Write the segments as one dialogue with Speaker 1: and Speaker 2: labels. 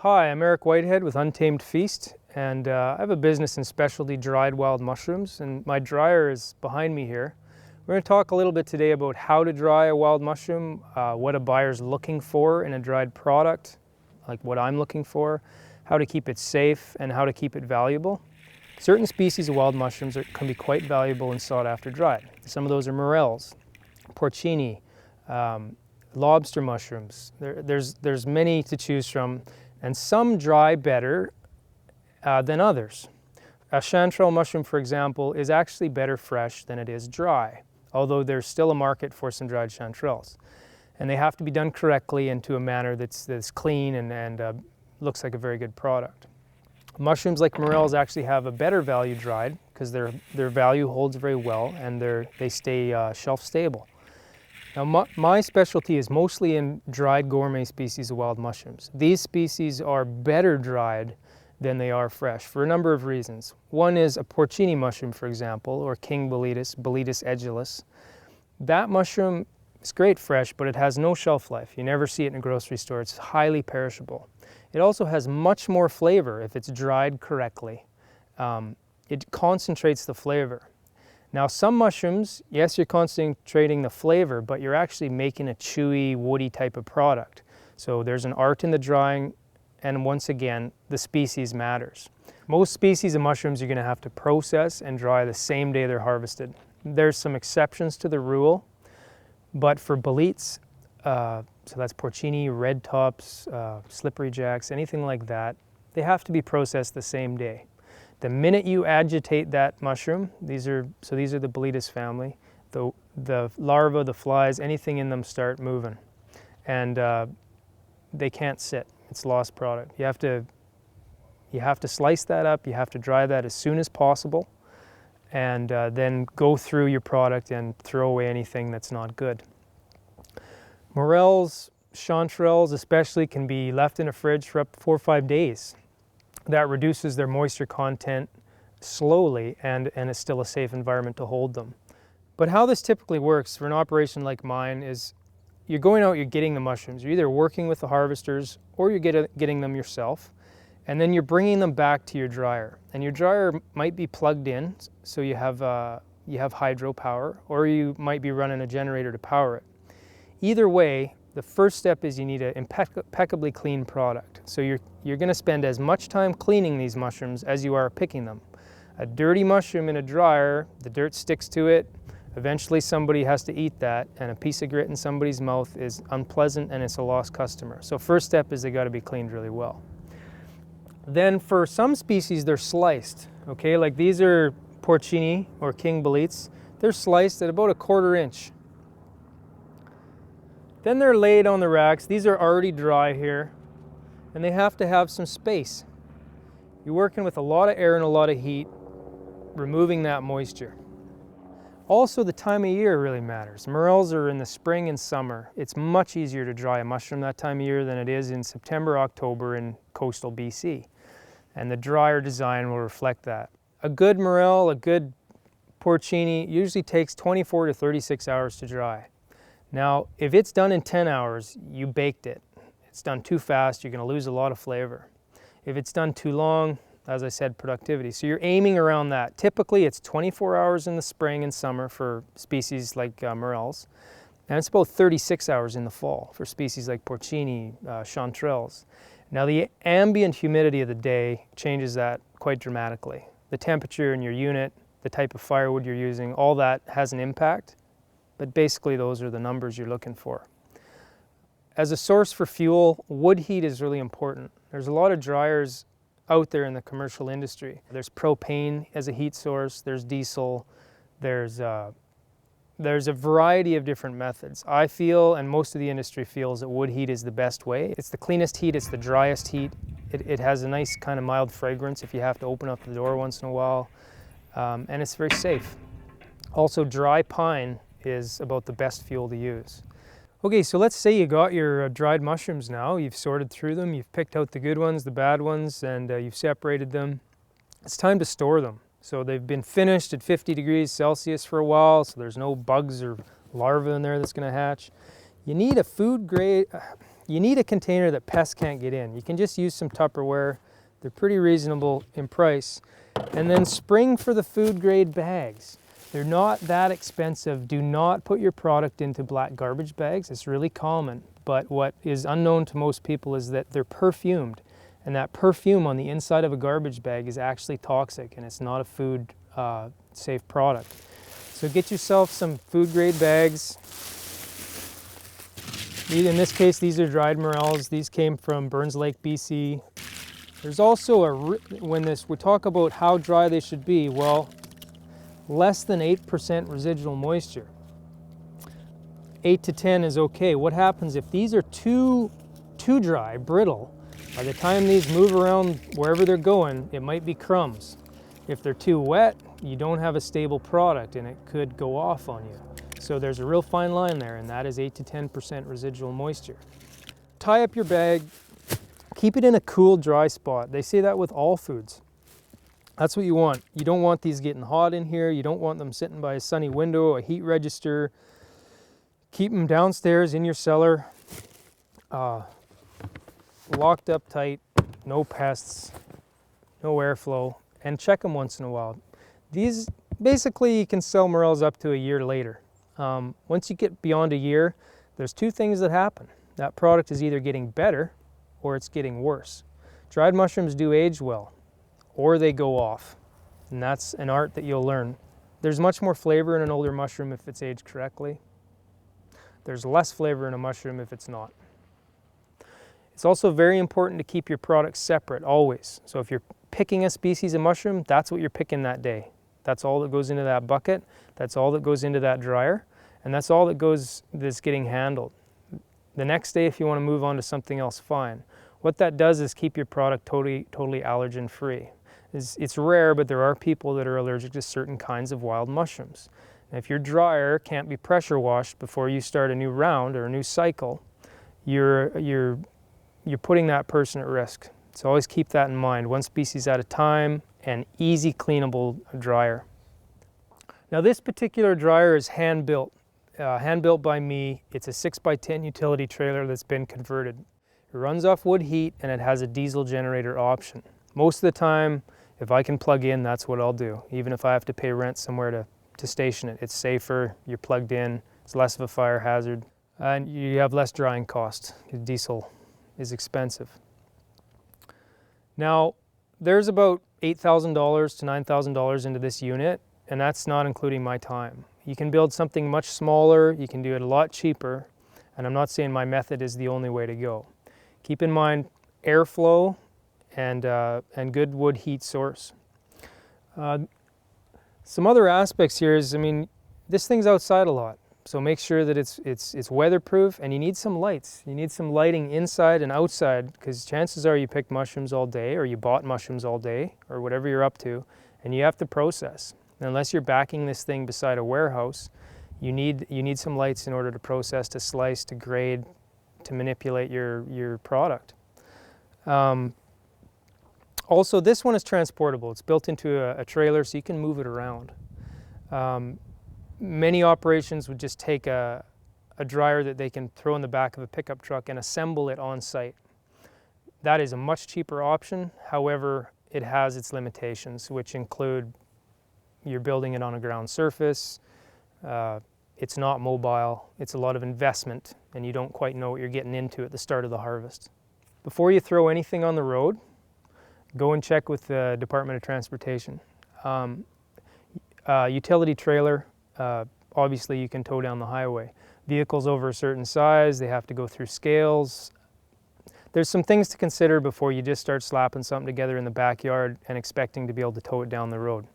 Speaker 1: Hi, I'm Eric Whitehead with Untamed Feast, and I have a business in specialty dried wild mushrooms, and my dryer is behind me here. We're going to talk a little bit today about how to dry a wild mushroom, what a buyer's looking for in a dried product, like what I'm looking for, how to keep it safe, and how to keep it valuable. Certain species of wild mushrooms can be quite valuable and sought after dried. Some of those are morels, porcini, lobster mushrooms. There's many to choose from, and some dry better than others. A chanterelle mushroom, for example, is actually better fresh than it is dry, although there's still a market for some dried chanterelles. And they have to be done correctly and to a manner that's clean and looks like a very good product. Mushrooms like morels actually have a better value dried because their value holds very well and they stay shelf stable. Now, my specialty is mostly in dried gourmet species of wild mushrooms. These species are better dried than they are fresh for a number of reasons. One is a porcini mushroom, for example, or king boletus, Boletus edulis. That mushroom is great fresh, but it has no shelf life. You never see it in a grocery store. It's highly perishable. It also has much more flavor if it's dried correctly. It concentrates the flavor. Now, some mushrooms, yes, you're concentrating the flavor, but you're actually making a chewy, woody type of product. So there's an art in the drying, and once again, the species matters. Most species of mushrooms you're going to have to process and dry the same day they're harvested. There's some exceptions to the rule, but for boletes, so that's porcini, red tops, slippery jacks, anything like that, they have to be processed the same day. The minute you agitate that mushroom, these are the Boletus family, the larvae, the flies, anything in them start moving, and they can't sit. It's lost product. You have to slice that up. You have to dry that as soon as possible, and then go through your product and throw away anything that's not good. Morels, chanterelles especially, can be left in a fridge for up to 4 or 5 days. That reduces their moisture content slowly, and it's still a safe environment to hold them. But how this typically works for an operation like mine is you're going out, you're getting the mushrooms. You're either working with the harvesters or you're getting them yourself, and then you're bringing them back to your dryer. And your dryer might be plugged in, so you have hydropower, or you might be running a generator to power it. Either way, the first step is you need an impeccably clean product. So you're going to spend as much time cleaning these mushrooms as you are picking them. A dirty mushroom in a dryer, the dirt sticks to it. Eventually somebody has to eat that, and a piece of grit in somebody's mouth is unpleasant and it's a lost customer. So first step is they got to be cleaned really well. Then for some species, they're sliced. Okay, like these are porcini or king boletes. They're sliced at about 1/4 inch. Then they're laid on the racks. These are already dry here, and they have to have some space. You're working with a lot of air and a lot of heat, removing that moisture. Also, the time of year really matters. Morels are in the spring and summer. It's much easier to dry a mushroom that time of year than it is in September, October in coastal BC. And the dryer design will reflect that. A good morel, a good porcini usually takes 24 to 36 hours to dry. Now, if it's done in 10 hours, you baked it. If it's done too fast, you're going to lose a lot of flavor. If it's done too long, as I said, productivity. So you're aiming around that. Typically, it's 24 hours in the spring and summer for species like morels, and it's about 36 hours in the fall for species like porcini, chanterelles. Now, the ambient humidity of the day changes that quite dramatically. The temperature in your unit, the type of firewood you're using, all that has an impact. But basically, those are the numbers you're looking for. As a source for fuel, wood heat is really important. There's a lot of dryers out there in the commercial industry. There's propane as a heat source, there's diesel, there's a variety of different methods. I feel, and most of the industry feels, that wood heat is the best way. It's the cleanest heat, it's the driest heat. It has a nice kind of mild fragrance if you have to open up the door once in a while, and it's very safe. Also, dry pine is about the best fuel to use. Okay, so let's say you got your dried mushrooms now. You've sorted through them, you've picked out the good ones, the bad ones, and you've separated them. It's time to store them. So they've been finished at 50 degrees Celsius for a while, so there's no bugs or larvae in there that's going to hatch. You need a food grade, you need a container that pests can't get in. You can just use some Tupperware. They're pretty reasonable in price. And then spring for the food grade bags. They're not that expensive. Do not put your product into black garbage bags. It's really common. But what is unknown to most people is that they're perfumed. And that perfume on the inside of a garbage bag is actually toxic, and it's not a food safe product. So get yourself some food grade bags. In this case, these are dried morels. These came from Burns Lake, BC. There's also when we talk about how dry they should be, well, less than 8% residual moisture. 8 to 10 is okay. What happens if these are too dry, brittle? By the time these move around wherever they're going, it might be crumbs. If they're too wet, you don't have a stable product and it could go off on you. So there's a real fine line there, and that is 8 to 10% residual moisture. Tie up your bag, keep it in a cool, dry spot. They say that with all foods. That's what you want. You don't want these getting hot in here. You don't want them sitting by a sunny window, a heat register. Keep them downstairs in your cellar. Locked up tight, no pests, no airflow, and check them once in a while. These, basically you can sell morels up to a year later. Once you get beyond a year, there's two things that happen. That product is either getting better or it's getting worse. Dried mushrooms do age well, or they go off, and that's an art that you'll learn. There's much more flavor in an older mushroom if it's aged correctly. There's less flavor in a mushroom if it's not. It's also very important to keep your products separate always. So if you're picking a species of mushroom, that's what you're picking that day. That's all that goes into that bucket. That's all that goes into that dryer. And that's all that's getting handled. The next day, if you want to move on to something else, fine. What that does is keep your product totally allergen free. It's rare, but there are people that are allergic to certain kinds of wild mushrooms. And if your dryer can't be pressure washed before you start a new round or a new cycle, you're putting that person at risk. So always keep that in mind. One species at a time, and easy cleanable dryer. Now this particular dryer is hand built by me. It's a 6x10 utility trailer that's been converted. It runs off wood heat and it has a diesel generator option. Most of the time, if I can plug in, that's what I'll do. Even if I have to pay rent somewhere to station it. It's safer, you're plugged in, it's less of a fire hazard, and you have less drying cost. Diesel is expensive. Now, there's about $8,000 to $9,000 into this unit, and that's not including my time. You can build something much smaller, you can do it a lot cheaper, and I'm not saying my method is the only way to go. Keep in mind airflow and good wood heat source. Some other aspects here is, this thing's outside a lot. So make sure that it's weatherproof, and you need some lights. You need some lighting inside and outside, because chances are you picked mushrooms all day, or you bought mushrooms all day, or whatever you're up to, and you have to process. And unless you're backing this thing beside a warehouse, you need some lights in order to process, to slice, to grade, to manipulate your product. Also, this one is transportable. It's built into a trailer, so you can move it around. Many operations would just take a dryer that they can throw in the back of a pickup truck and assemble it on site. That is a much cheaper option. However, it has its limitations, which include you're building it on a ground surface, it's not mobile, it's a lot of investment, and you don't quite know what you're getting into at the start of the harvest. Before you throw anything on the road, go and check with the Department of Transportation. Utility trailer, obviously you can tow down the highway. Vehicles over a certain size, they have to go through scales. There's some things to consider before you just start slapping something together in the backyard and expecting to be able to tow it down the road.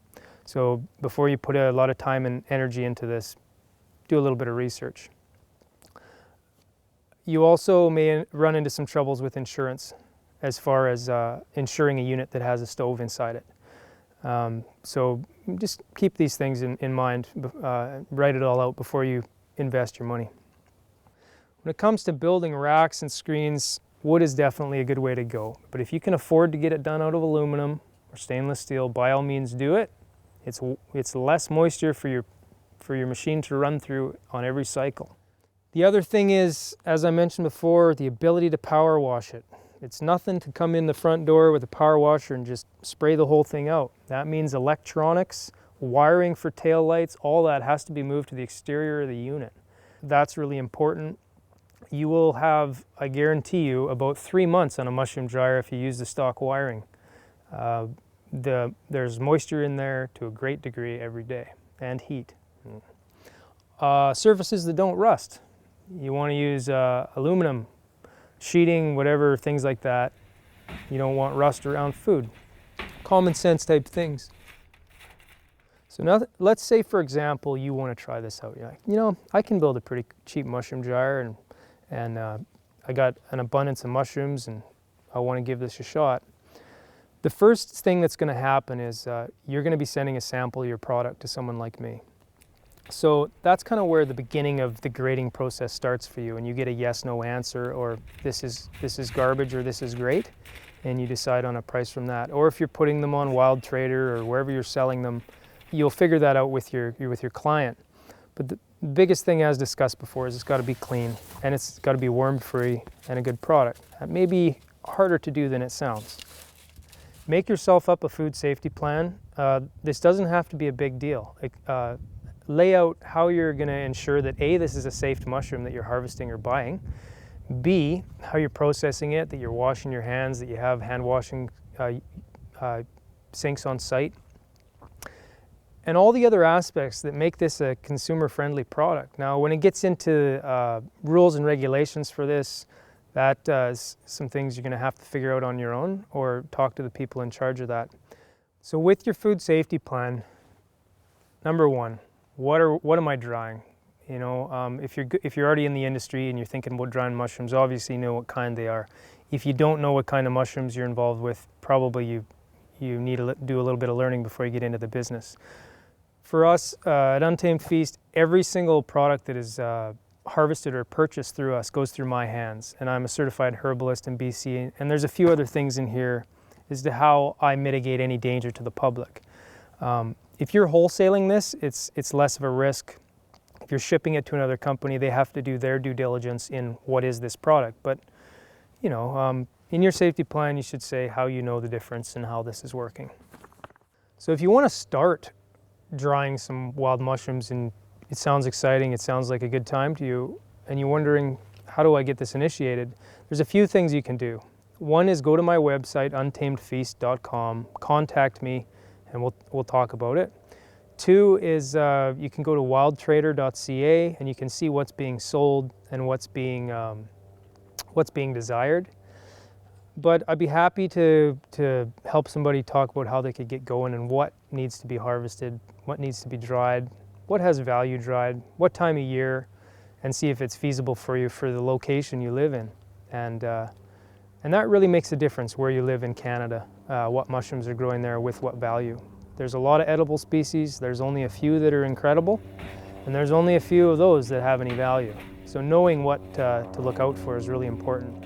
Speaker 1: So before you put a lot of time and energy into this, do a little bit of research. You also may run into some troubles with insurance as far as insuring a unit that has a stove inside it. So just keep these things in mind, write it all out before you invest your money. When it comes to building racks and screens, wood is definitely a good way to go. But if you can afford to get it done out of aluminum or stainless steel, by all means do it. It's less moisture for your machine to run through on every cycle. The other thing is, as I mentioned before, the ability to power wash it. It's nothing to come in the front door with a power washer and just spray the whole thing out. That means electronics, wiring for tail lights, all that has to be moved to the exterior of the unit. That's really important. You will have, I guarantee you, about 3 months on a mushroom dryer if you use the stock wiring. There's moisture in there to a great degree every day, and heat. Surfaces that don't rust. You want to use aluminum, sheeting, whatever, things like that. You don't want rust around food. Common sense type things. So now, let's say, for example, you want to try this out. You're like, you know, I can build a pretty cheap mushroom dryer, and I got an abundance of mushrooms, and I want to give this a shot. The first thing that's going to happen is you're going to be sending a sample of your product to someone like me. So that's kind of where the beginning of the grading process starts for you, and you get a yes/no answer, or this is garbage, or this is great, and you decide on a price from that. Or if you're putting them on Wild Trader or wherever you're selling them, you'll figure that out with your client. But the biggest thing, as discussed before, is it's got to be clean, and it's got to be worm-free and a good product. That may be harder to do than it sounds. Make yourself up a food safety plan. This doesn't have to be a big deal. Lay out how you're going to ensure that A, this is a safe mushroom that you're harvesting or buying, B, how you're processing it, that you're washing your hands, that you have hand washing sinks on site, and all the other aspects that make this a consumer-friendly product. Now, when it gets into rules and regulations for this, that is some things you're going to have to figure out on your own, or talk to the people in charge of that. So with your food safety plan, number one, what am I drying? You know, if you're already in the industry and you're thinking about drying mushrooms, obviously you know what kind they are. If you don't know what kind of mushrooms you're involved with, probably you need to do a little bit of learning before you get into the business. For us at Untamed Feast, every single product that is harvested or purchased through us goes through my hands, and I'm a certified herbalist in BC, and there's a few other things in here as to how I mitigate any danger to the public. If you're wholesaling this, it's less of a risk. If you're shipping it to another company, they have to do their due diligence in what is this product. But, you know, in your safety plan, you should say how you know the difference and how this is working. So if you want to start drying some wild mushrooms, and it sounds exciting, it sounds like a good time to you, and you're wondering, how do I get this initiated? There's a few things you can do. One is go to my website, untamedfeast.com, contact me, and we'll talk about it. Two is you can go to wildtrader.ca, and you can see what's being sold and what's being desired. But I'd be happy to help somebody talk about how they could get going and what needs to be harvested, what needs to be dried, what has value dried, what time of year, and see if it's feasible for you for the location you live in. And that really makes a difference where you live in Canada, what mushrooms are growing there with what value. There's a lot of edible species, there's only a few that are incredible, and there's only a few of those that have any value. So knowing what to look out for is really important.